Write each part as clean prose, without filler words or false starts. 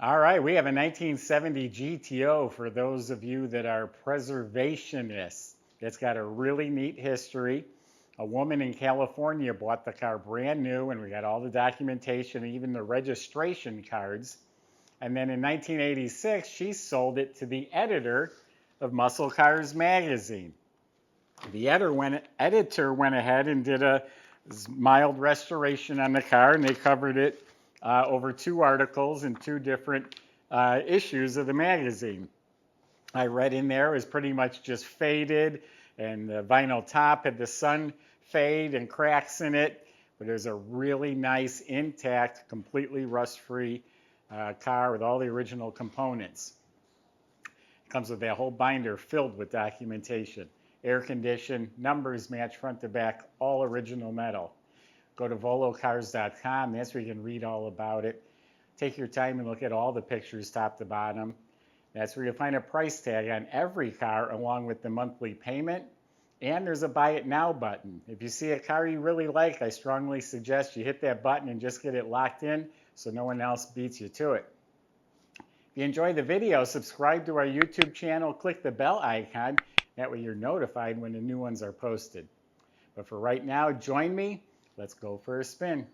All right, we have a 1970 GTO for those of you that are preservationists. It's got a really neat history. A woman in California bought the car brand new, and we got all the documentation, even the registration cards. And then in 1986, she sold it to the editor of Muscle Cars magazine. The editor went ahead and did a mild restoration on the car, and they covered it over 2 articles in 2 different issues of the magazine. I read in there it was pretty much just faded, and the vinyl top had the sun fade and cracks in it, but it was a really nice, intact, completely rust-free car with all the original components. It comes with that whole binder filled with documentation. Air conditioned, numbers match front to back, all original metal. Go to volocars.com, that's where you can read all about it. Take your time and look at all the pictures top to bottom. That's where you'll find a price tag on every car along with the monthly payment. And there's a buy it now button. If you see a car you really like, I strongly suggest you hit that button and just get it locked in so no one else beats you to it. If you enjoyed the video, subscribe to our YouTube channel, click the bell icon. That way you're notified when the new ones are posted. But for right now, join me. Let's go for a spin.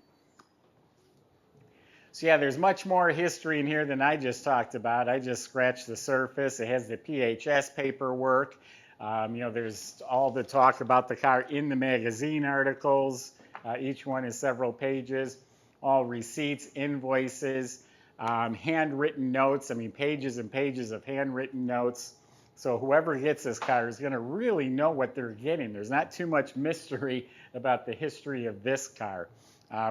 So yeah, there's much more history in here than I just talked about. I just scratched the surface. It has the PHS paperwork. There's all the talk about the car in the magazine articles. Each one is several pages. All receipts, invoices, handwritten notes. I mean, pages and pages of handwritten notes. So whoever gets this car is going to really know what they're getting. There's not too much mystery about the history of this car,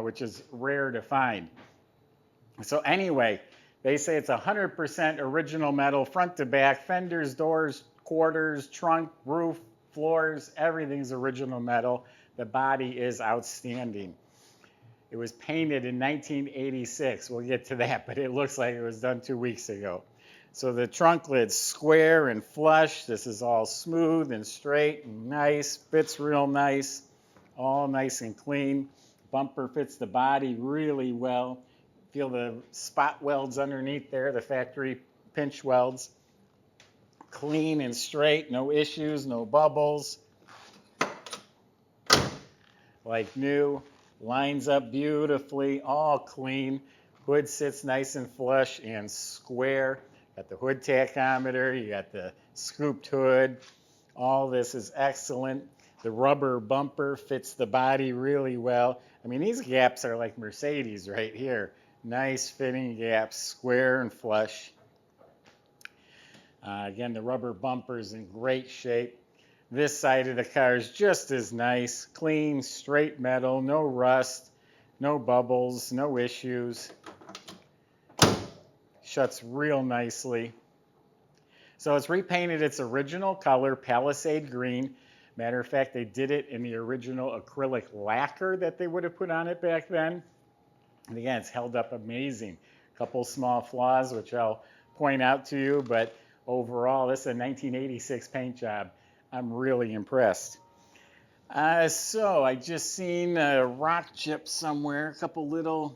which is rare to find. So anyway, they say it's 100% original metal, front to back, fenders, doors, quarters, trunk, roof, floors, everything's original metal. The body is outstanding. It was painted in 1986. We'll get to that, but it looks like it was done 2 weeks ago. So the trunk lid's square and flush. This is all smooth and straight and nice, fits real nice, all nice and clean. Bumper fits the body really well. Feel the spot welds underneath there, the factory pinch welds. Clean and straight, no issues, no bubbles. Like new, lines up beautifully, all clean. Hood sits nice and flush and square. Got the hood tachometer, you got the scooped hood. All this is excellent. The rubber bumper fits the body really well. I mean, these gaps are like Mercedes right here. Nice fitting gaps, square and flush. Again, the rubber bumper is in great shape. This side of the car is just as nice. Clean, straight metal, no rust, no bubbles, no issues. Shuts real nicely. So it's repainted its original color, Palisade Green. Matter of fact, they did it in the original acrylic lacquer that they would have put on it back then. And again, it's held up amazing. A couple small flaws, which I'll point out to you, but overall, this is a 1986 paint job. I'm really impressed. So I just seen a rock chip somewhere, a couple little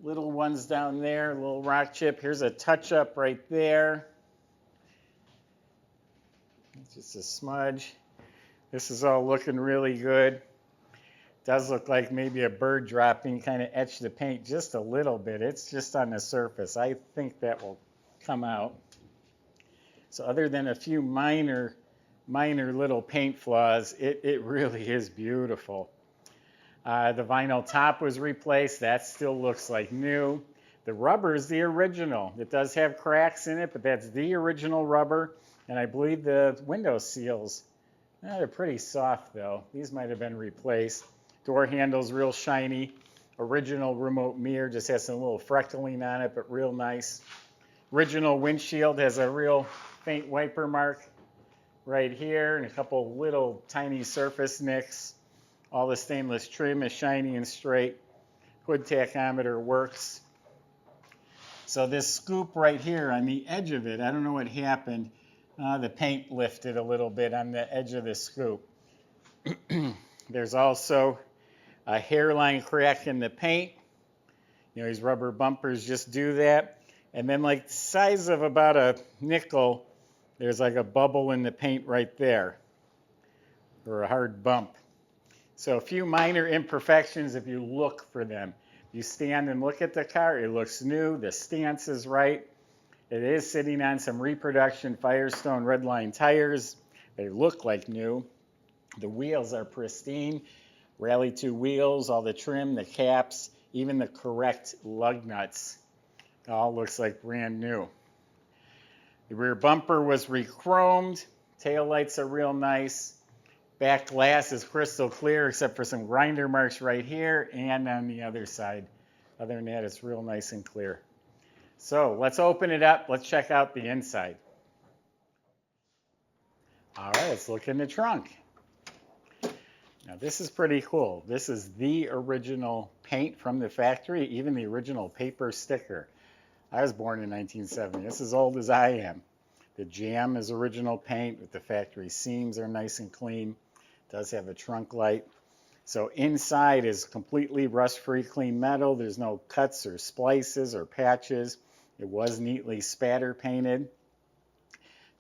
ones down there, a little rock chip. Here's a touch-up right there. Just a smudge. This is all looking really good. Does look like maybe a bird dropping kind of etched the paint just a little bit. It's just on the surface. I think that will come out. So other than a few minor little paint flaws, it really is beautiful. The vinyl top was replaced. That still looks like new. The rubber is the original. It does have cracks in it, but that's the original rubber. And I believe the window seals, they're pretty soft though. These might have been replaced. Door handle's real shiny. Original remote mirror, just has some little freckling on it, but real nice. Original windshield has a real faint wiper mark right here and a couple little tiny surface nicks. All the stainless trim is shiny and straight. Hood tachometer works. So this scoop right here on the edge of it, I don't know what happened. The paint lifted a little bit on the edge of the scoop. There's also a hairline crack in the paint. You know, these rubber bumpers just do that. And then like the size of about a nickel, there's like a bubble in the paint right there, or a hard bump. So a few minor imperfections if you look for them. You stand and look at the car, it looks new, the stance is right. It is sitting on some reproduction Firestone redline tires. They look like new. The wheels are pristine. Rally 2 wheels, all the trim, the caps, even the correct lug nuts. It all looks like brand new. The rear bumper was rechromed. Tail lights are real nice. Back glass is crystal clear except for some grinder marks right here and on the other side. Other than that, it's real nice and clear. So let's open it up. Let's check out the inside. All right, let's look in the trunk. Now this is pretty cool. This is the original paint from the factory, even the original paper sticker. I was born in 1970. This is as old as I am. The jam is original paint with the factory seams are nice and clean. It does have a trunk light. So inside is completely rust-free clean metal. There's no cuts or splices or patches. It was neatly spatter painted. It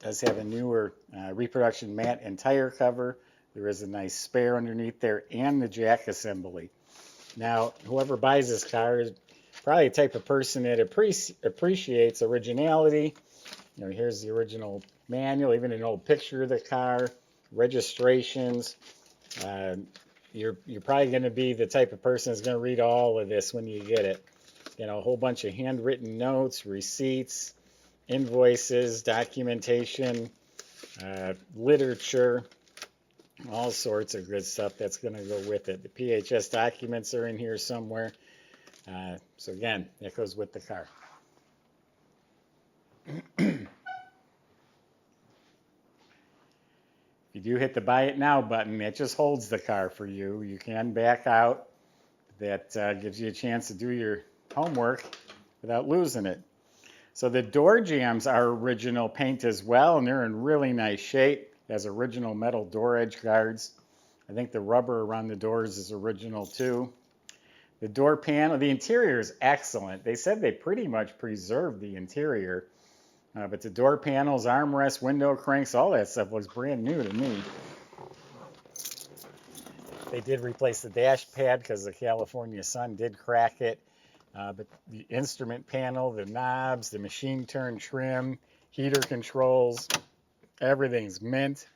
does have a newer reproduction mat and tire cover. There is a nice spare underneath there and the jack assembly. Now, whoever buys this car is probably the type of person that appreciates originality. You know, here's the original manual, even an old picture of the car, registrations. You're probably going to be the type of person that's going to read all of this when you get it. You know, a whole bunch of handwritten notes, receipts, invoices, documentation, literature, all sorts of good stuff that's going to go with it. The PHS documents are in here somewhere. So again, that goes with the car. If you do hit the buy it now button, that just holds the car for you. You can back out. That gives you a chance to do your homework without losing it. So the door jambs are original paint as well, and they're in really nice shape. It has original metal door edge guards. I think the rubber around the doors is original too. The door panel, the interior is excellent. They said they pretty much preserved the interior. But the door panels, armrests, window cranks, all that stuff looks brand new to me. They did replace the dash pad because the California sun did crack it. But the instrument panel, the knobs, the machine turn trim, heater controls, everything's mint.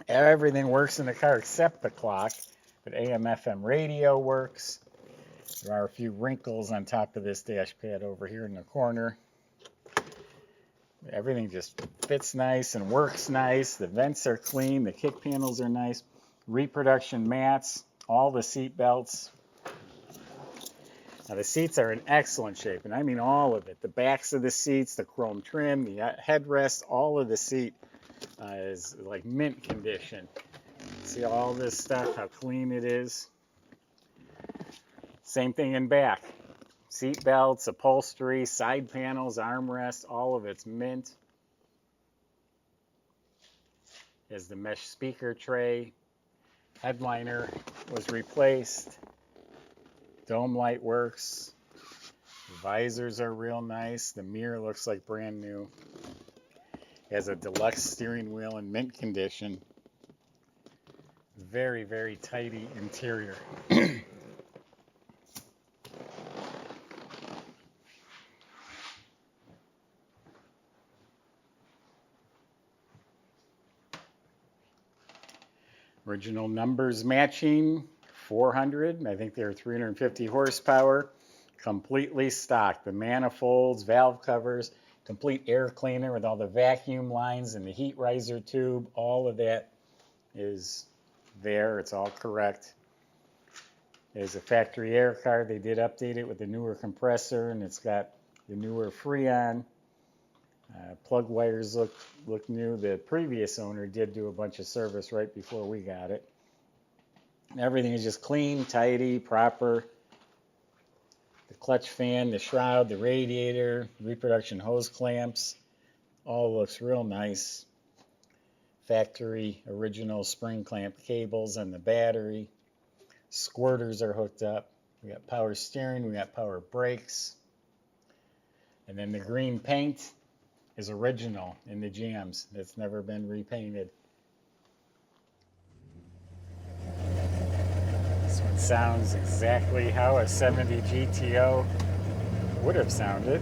Everything works in the car except the clock. But AM/FM radio works. There are a few wrinkles on top of this dash pad over here in the corner. Everything just fits nice and works nice. The vents are clean. The kick panels are nice. Reproduction mats. All the seat belts. Now the seats are in excellent shape, and I mean all of it. The backs of the seats, the chrome trim, the headrest, all of the seat is like mint condition. See all this stuff, how clean it is. Same thing in back. Seat belts, upholstery, side panels, armrests, all of it's mint. There's the mesh speaker tray. Headliner was replaced. Dome light works. The visors are real nice. The mirror looks like brand new. It has a deluxe steering wheel in mint condition. Very, very tidy interior. Original numbers matching, 400. I think they're 350 horsepower. Completely stocked. The manifolds, valve covers, complete air cleaner with all the vacuum lines and the heat riser tube. All of that is there. It's all correct. There's a factory air car. They did update it with the newer compressor, and it's got the newer Freon. Plug wires look new. The previous owner did do a bunch of service right before we got it. Everything is just clean, tidy, proper. The clutch fan, the shroud, the radiator, reproduction hose clamps, all looks real nice. Factory original spring clamp cables and the battery. Squirters are hooked up. We got power steering, we got power brakes. And then the green paint is original in the jams. It's never been repainted. This one sounds exactly how a 70 GTO would have sounded.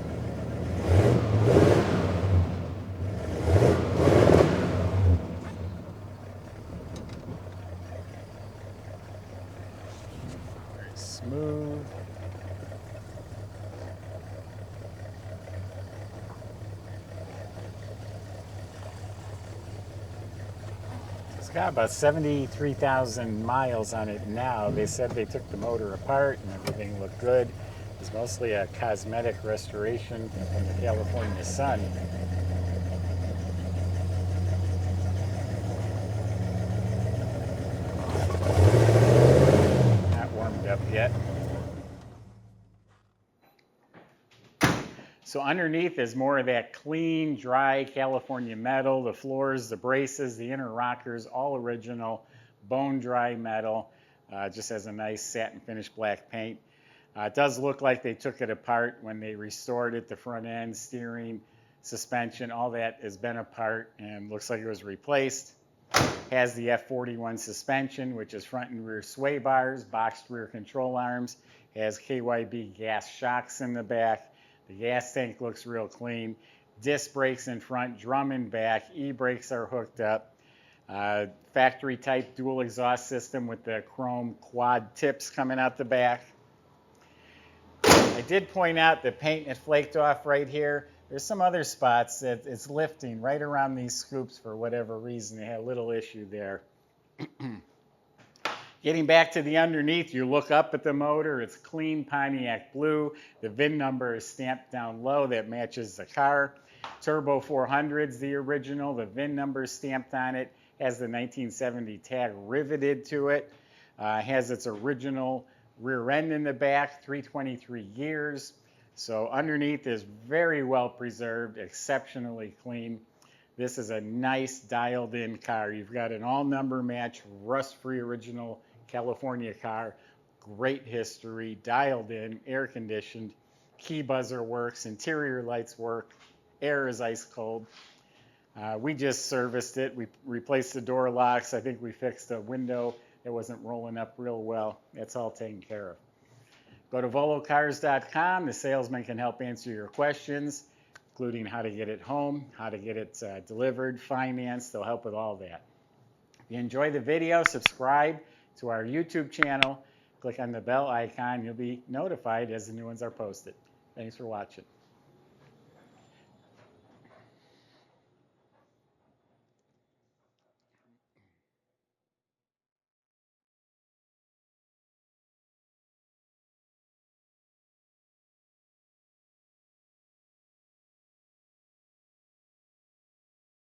Very smooth. It's got about 73,000 miles on it now. They said they took the motor apart and everything looked good. It's mostly a cosmetic restoration from the California sun. Not warmed up yet. So underneath is more of that clean, dry California metal. The floors, the braces, the inner rockers, all original, bone dry metal. Just has a nice satin finish black paint. It does look like they took it apart when they restored it. The front end, steering, suspension, all that has been apart and looks like it was replaced. Has the F41 suspension, which is front and rear sway bars, boxed rear control arms. Has KYB gas shocks in the back. The gas tank looks real clean. Disc brakes in front, drum in back. E-brakes are hooked up. Factory type dual exhaust system with the chrome quad tips coming out the back. I did point out the paint had flaked off right here. There's some other spots that it's lifting right around these scoops for whatever reason. They had a little issue there. Getting back to the underneath, you look up at the motor, it's clean Pontiac blue. The VIN number is stamped down low, that matches the car. Turbo 400's the original, the VIN number is stamped on it, has the 1970 tag riveted to it, has its original rear end in the back, 323 gears. So underneath is very well preserved, exceptionally clean. This is a nice dialed in car. You've got an all number match, rust-free original California car, great history, dialed in, air conditioned, key buzzer works, interior lights work, air is ice cold. We just serviced it. We replaced the door locks. I think we fixed a window that wasn't rolling up real well. That's all taken care of. Go to volocars.com. The salesman can help answer your questions, including how to get it home, how to get it delivered, financed. They'll help with all that. If you enjoy the video, subscribe to our YouTube channel. Click on the bell icon. You'll be notified as the new ones are posted. Thanks for watching.